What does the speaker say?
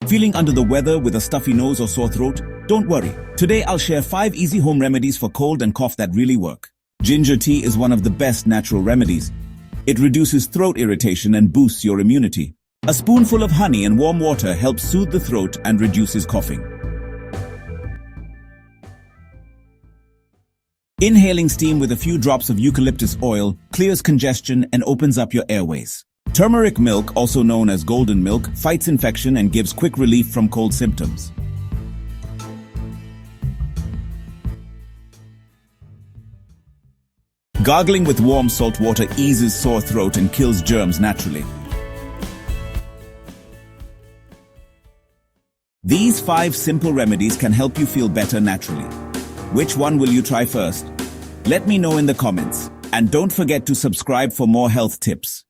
Feeling under the weather with a stuffy nose or sore throat? Don't worry. Today I'll share 5 easy home remedies for cold and cough that really work. Ginger tea is one of the best natural remedies. It reduces throat irritation and boosts your immunity. A spoonful of honey and warm water helps soothe the throat and reduces coughing. Inhaling steam with a few drops of eucalyptus oil clears congestion and opens up your airways. Turmeric milk, also known as golden milk, fights infection and gives quick relief from cold symptoms. Gargling with warm salt water eases sore throat and kills germs naturally. These 5 simple remedies can help you feel better naturally. Which one will you try first? Let me know in the comments. And don't forget to subscribe for more health tips.